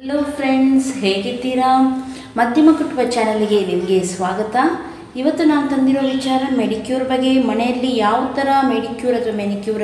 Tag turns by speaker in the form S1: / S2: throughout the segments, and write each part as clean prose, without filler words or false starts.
S1: Hello friends, ಹೇಗಿದ್ದೀರಾ? ಮಧ್ಯಮ ಕುಟುಂಬ ಚಾನಲ್ಗೆ ನಿಮಗೆ ಸ್ವಾಗತ. ಇವತ್ತು ನಾನು ತಂದಿರೋ ವಿಚಾರ ಮೆಡಿಕ್ಯೂರ್ ಬಗ್ಗೆ. ಮನೆಯಲ್ಲಿ ಯಾವ ಥರ ಮೆಡಿಕ್ಯೂರ್ ಅಥವಾ ಮೆನಿಕ್ಯೂರ್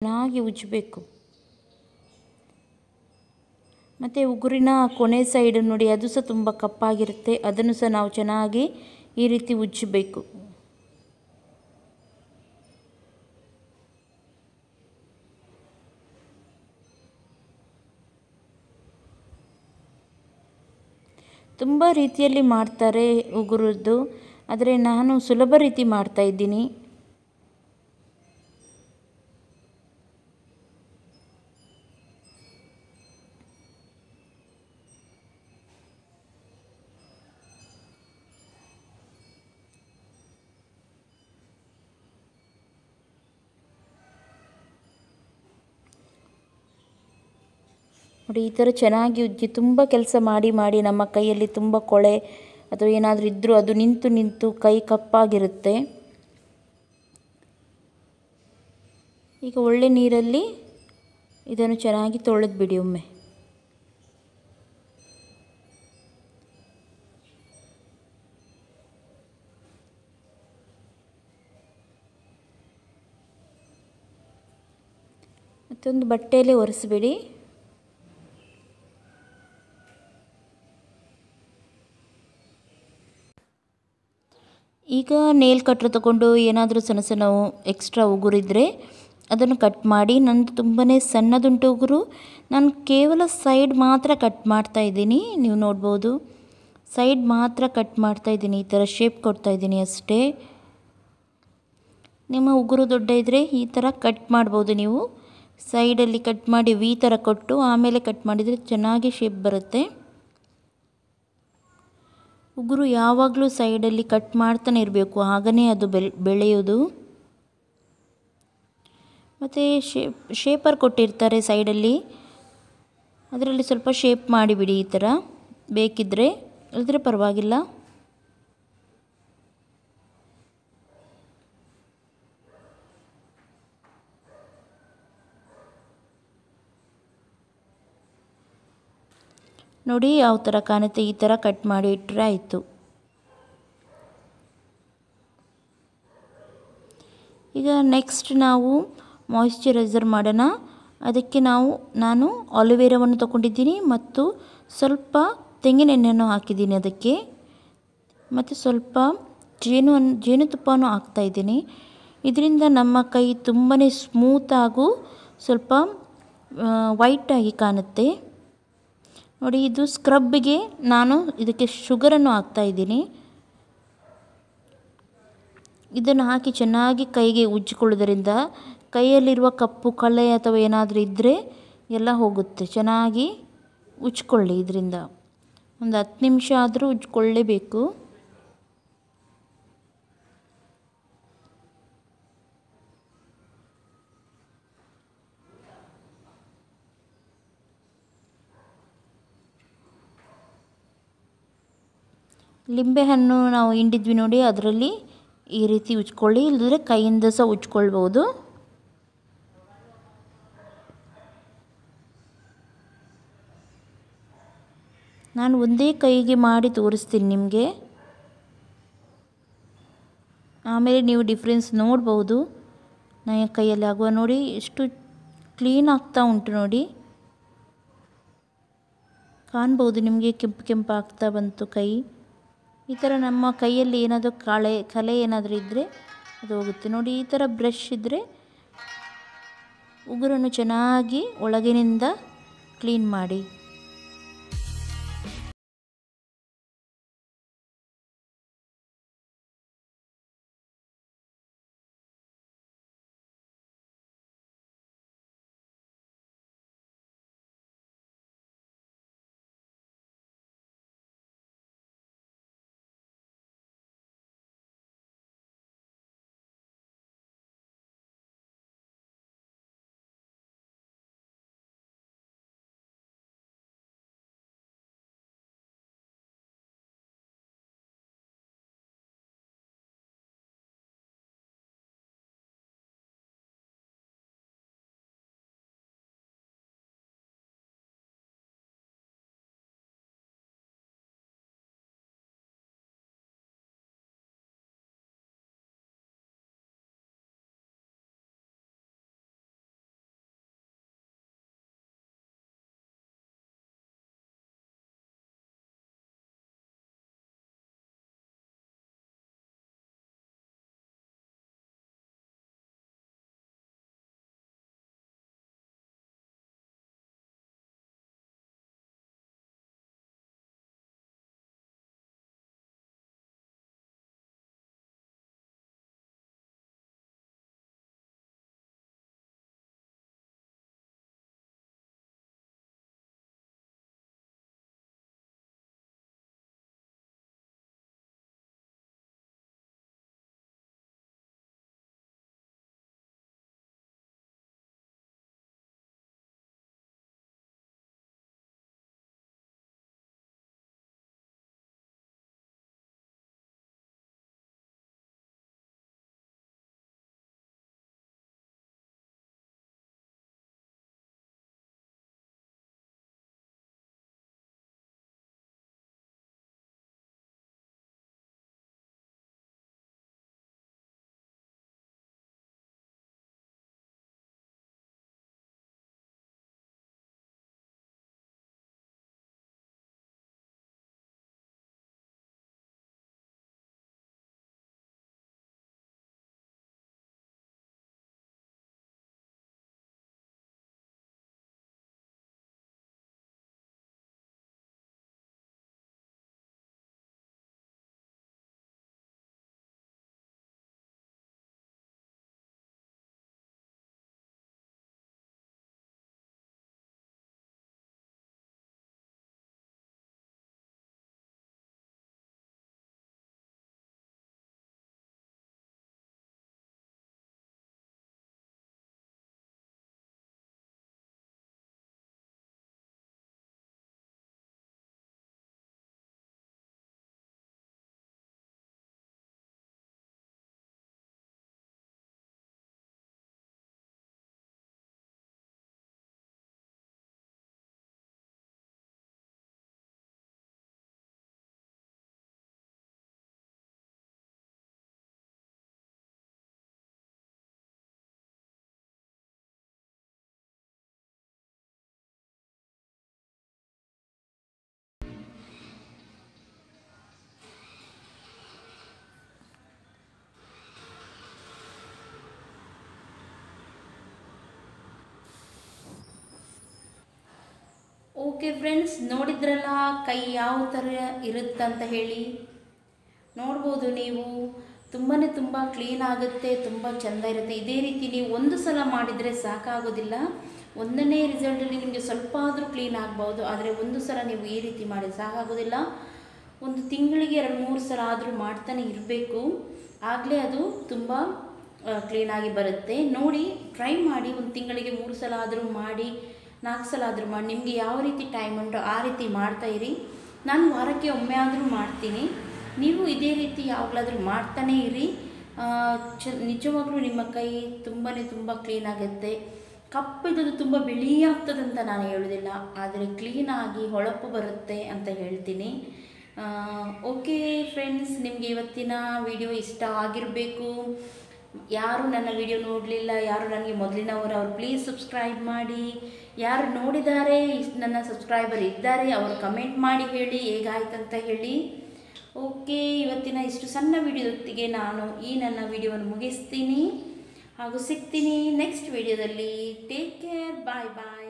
S1: ಚೆನ್ನಾಗಿ ಉಜ್ಜಬೇಕು. ಮತ್ತು ಉಗುರಿನ ಕೊನೆ ಸೈಡ್ ನೋಡಿ, ಅದು ಸಹ ತುಂಬ ಕಪ್ಪಾಗಿರುತ್ತೆ. ಅದನ್ನು ಸಹ ನಾವು ಚೆನ್ನಾಗಿ ಈ ರೀತಿ ಉಜ್ಜಬೇಕು. ತುಂಬ ರೀತಿಯಲ್ಲಿ ಮಾಡ್ತಾರೆ ಉಗುರದ್ದು, ಆದರೆ ನಾನು ಸುಲಭ ರೀತಿ ಮಾಡ್ತಾಯಿದ್ದೀನಿ. ನೋಡಿ, ಈ ಥರ ಚೆನ್ನಾಗಿ ಉಜ್ಜಿ. ತುಂಬ ಕೆಲಸ ಮಾಡಿ ಮಾಡಿ ನಮ್ಮ ಕೈಯಲ್ಲಿ ತುಂಬ ಕೊಳೆ ಅಥವಾ ಏನಾದರೂ ಇದ್ದರೂ ಅದು ನಿಂತು ನಿಂತು ಕೈ ಕಪ್ಪಾಗಿರುತ್ತೆ. ಈಗ ಒಳ್ಳೆ ನೀರಲ್ಲಿ ಇದನ್ನು ಚೆನ್ನಾಗಿ ತೊಳೆದು ಬಿಡಿ ಒಮ್ಮೆ. ಮತ್ತು ಇಷ್ಟೊಂದು ಬಟ್ಟೆಯಲ್ಲೇ ಒರೆಸ್ಬೇಡಿ. ಈಗ ನೇಲ್ ಕಟ್ರ್ ತಗೊಂಡು ಏನಾದರೂ ಸಣ್ಣ ಸಣ್ಣ ಎಕ್ಸ್ಟ್ರಾ ಉಗುರಿದ್ರೆ ಅದನ್ನು ಕಟ್ ಮಾಡಿ. ನಂದು ತುಂಬಾ ಸಣ್ಣದುಂಟು ಉಗುರು, ನಾನು ಕೇವಲ ಸೈಡ್ ಮಾತ್ರ ಕಟ್ ಮಾಡ್ತಾ ಇದ್ದೀನಿ. ನೀವು ನೋಡ್ಬೋದು, ಸೈಡ್ ಮಾತ್ರ ಕಟ್ ಮಾಡ್ತಾ ಇದ್ದೀನಿ, ಈ ಥರ ಶೇಪ್ ಕೊಡ್ತಾ ಇದ್ದೀನಿ ಅಷ್ಟೇ. ನಿಮ್ಮ ಉಗುರು ದೊಡ್ಡ ಇದ್ದರೆ ಈ ಥರ ಕಟ್ ಮಾಡ್ಬೋದು. ನೀವು ಸೈಡಲ್ಲಿ ಕಟ್ ಮಾಡಿ ವಿ ಥರ ಕೊಟ್ಟು ಆಮೇಲೆ ಕಟ್ ಮಾಡಿದರೆ ಚೆನ್ನಾಗಿ ಶೇಪ್ ಬರುತ್ತೆ. ಉಗುರು ಯಾವಾಗಲೂ ಸೈಡಲ್ಲಿ ಕಟ್ ಮಾಡ್ತಾನೆ ಇರಬೇಕು, ಆಗನೇ ಅದು ಬೆಳೆಯೋದು. ಮತ್ತು ಶೇಪರ್ ಕೊಟ್ಟಿರ್ತಾರೆ ಸೈಡಲ್ಲಿ, ಅದರಲ್ಲಿ ಸ್ವಲ್ಪ ಶೇಪ್ ಮಾಡಿಬಿಡಿ ಈ ಥರ ಬೇಕಿದ್ದರೆ, ಇಲ್ಲದ್ರೆ ಪರವಾಗಿಲ್ಲ. ನೋಡಿ ಯಾವ ಥರ ಕಾಣುತ್ತೆ, ಈ ಥರ ಕಟ್ ಮಾಡಿ ಇಟ್ಟರೆ ಆಯಿತು. ಈಗ ನೆಕ್ಸ್ಟ್ ನಾವು ಮಾಯಿಶ್ಚರೈಸರ್ ಮಾಡೋಣ. ಅದಕ್ಕೆ ನಾನು ಆಲಿವೇರಾವನ್ನು ತಗೊಂಡಿದ್ದೀನಿ ಮತ್ತು ಸ್ವಲ್ಪ ತೆಂಗಿನೆಣ್ಣೆಯನ್ನು ಹಾಕಿದ್ದೀನಿ ಅದಕ್ಕೆ, ಮತ್ತು ಸ್ವಲ್ಪ ಜೇನುತುಪ್ಪವನ್ನು ಹಾಕ್ತಾಯಿದ್ದೀನಿ. ಇದರಿಂದ ನಮ್ಮ ಕೈ ತುಂಬಾ ಸ್ಮೂತಾಗೂ ಸ್ವಲ್ಪ ವೈಟಾಗಿ ಕಾಣುತ್ತೆ. ನೋಡಿ, ಇದು ಸ್ಕ್ರಬ್ಗೆ ನಾನು ಇದಕ್ಕೆ ಶುಗರನ್ನು ಹಾಕ್ತಾಯಿದ್ದೀನಿ. ಇದನ್ನು ಹಾಕಿ ಚೆನ್ನಾಗಿ ಕೈಗೆ ಉಜ್ಜಿಕೊಳ್ಳೋದ್ರಿಂದ ಕೈಯಲ್ಲಿರುವ ಕಪ್ಪು ಕಲೆ ಅಥವಾ ಏನಾದರೂ ಇದ್ದರೆ ಎಲ್ಲ ಹೋಗುತ್ತೆ. ಚೆನ್ನಾಗಿ ಉಜ್ಕೊಳ್ಳಿ, ಇದರಿಂದ ಒಂದು 10 ನಿಮಿಷ ಆದರೂ ಉಜ್ಕೊಳ್ಳೇಬೇಕು. ಲಿಂಬೆಹಣ್ಣು ನಾವು ಹಿಂಡಿದ್ವಿ ನೋಡಿ, ಅದರಲ್ಲಿ ಈ ರೀತಿ ಉಜ್ಕೊಳ್ಳಿ, ಇಲ್ಲದ್ರೆ ಕೈಯಿಂದ ಸಹ ಉಜ್ಕೊಳ್ಬೋದು. ನಾನು ಒಂದೇ ಕೈಗೆ ಮಾಡಿ ತೋರಿಸ್ತೀನಿ ನಿಮಗೆ, ಆಮೇಲೆ ನೀವು ಡಿಫ್ರೆನ್ಸ್ ನೋಡ್ಬೋದು. ನನ್ನ ಕೈಯಲ್ಲಿ ಆಗುವ ನೋಡಿ, ಎಷ್ಟು ಕ್ಲೀನ್ ಆಗ್ತಾ ಉಂಟು ನೋಡಿ, ಕಾಣ್ಬೋದು ನಿಮಗೆ, ಕೆಂಪು ಕೆಂಪು ಆಗ್ತಾ ಬಂತು ಕೈ. ಈ ಥರ ನಮ್ಮ ಕೈಯಲ್ಲಿ ಏನಾದರೂ ಕಲೆ ಏನಾದರೂ ಇದ್ದರೆ ಅದು ಹೋಗುತ್ತೆ. ನೋಡಿ, ಈ ಥರ ಬ್ರಷ್ ಇದ್ದರೆ ಉಗುರನ್ನು ಚೆನ್ನಾಗಿ ಒಳಗಿನಿಂದ ಕ್ಲೀನ್ ಮಾಡಿ. ಓಕೆ ಫ್ರೆಂಡ್ಸ್, ನೋಡಿದ್ರಲ್ಲ ಕೈ ಯಾವ ಥರ ಇರುತ್ತಂತ ಹೇಳಿ. ನೋಡ್ಬೋದು ನೀವು, ತುಂಬ ಕ್ಲೀನ್ ಆಗುತ್ತೆ, ತುಂಬ ಚೆಂದ ಇರುತ್ತೆ. ಇದೇ ರೀತಿ ನೀವು ಒಂದು ಸಲ ಮಾಡಿದರೆ ಸಾಕಾಗೋದಿಲ್ಲ. ಒಂದನೇ ರಿಸಲ್ಟಲ್ಲಿ ನಿಮಗೆ ಸ್ವಲ್ಪ ಆದರೂ ಕ್ಲೀನ್ ಆಗ್ಬೋದು, ಆದರೆ ಒಂದು ಸಲ ನೀವು ಈ ರೀತಿ ಮಾಡಿ ಸಾಕಾಗೋದಿಲ್ಲ. ಒಂದು ತಿಂಗಳಿಗೆ 2-3 ಸಲ ಆದರೂ ಮಾಡ್ತಾನೆ ಇರಬೇಕು, ಆಗಲೇ ಅದು ತುಂಬ ಕ್ಲೀನಾಗಿ ಬರುತ್ತೆ. ನೋಡಿ, ಟ್ರೈ ಮಾಡಿ, ಒಂದು ತಿಂಗಳಿಗೆ 3 ಸಲ ಆದರೂ ಮಾಡಿ, 4 ಸಲ ಆದರೂ ಮಾಡಿ. ನಿಮಗೆ ಯಾವ ರೀತಿ ಟೈಮ್ ಉಂಟೋ ಆ ರೀತಿ ಮಾಡ್ತಾಯಿರಿ. ನಾನು ವಾರಕ್ಕೆ ಒಮ್ಮೆ ಆದರೂ ಮಾಡ್ತೀನಿ. ನೀವು ಇದೇ ರೀತಿ ಯಾವಾಗಲಾದರೂ ಮಾಡ್ತಾನೇ ಇರಿ. ನಿಜವಾಗ್ಲೂ ನಿಮ್ಮ ಕೈ ತುಂಬ ಕ್ಲೀನಾಗುತ್ತೆ. ಕಪ್ಪಿದ್ದು ತುಂಬ ಬಿಳಿಯಾಗ್ತದಂತ ನಾನು ಹೇಳೋದಿಲ್ಲ, ಆದರೆ ಕ್ಲೀನಾಗಿ ಹೊಳಪು ಬರುತ್ತೆ ಅಂತ ಹೇಳ್ತೀನಿ. ಓಕೆ ಫ್ರೆಂಡ್ಸ್, ನಿಮಗೆ ಇವತ್ತಿನ ವಿಡಿಯೋ ಇಷ್ಟ ಆಗಿರಬೇಕು. ಯಾರು ನನ್ನ ವಿಡಿಯೋ ನೋಡಲಿಲ್ಲ, ಯಾರು ನನಗೆ ಮೊದಲಿನವರು, ಅವ್ರು ಪ್ಲೀಸ್ ಸಬ್ಸ್ಕ್ರೈಬ್ ಮಾಡಿ. ಯಾರು ನೋಡಿದ್ದಾರೆ, ನನ್ನ ಸಬ್ಸ್ಕ್ರೈಬರ್ ಇದ್ದಾರೆ, ಅವರು ಕಮೆಂಟ್ ಮಾಡಿ ಹೇಳಿ ಹೇಗಾಯ್ತಂತ ಹೇಳಿ. ಓಕೆ, ಇವತ್ತಿನ ಇಷ್ಟು ಸಣ್ಣ ವಿಡಿಯೋದೊತ್ತಿಗೆ ನಾನು ಈ ನನ್ನ ವಿಡಿಯೋವನ್ನು ಮುಗಿಸ್ತೀನಿ ಹಾಗೂ ಸಿಗ್ತೀನಿ ನೆಕ್ಸ್ಟ್ ವಿಡಿಯೋದಲ್ಲಿ. ಟೇಕ್ ಕೇರ್, ಬಾಯ್ ಬಾಯ್.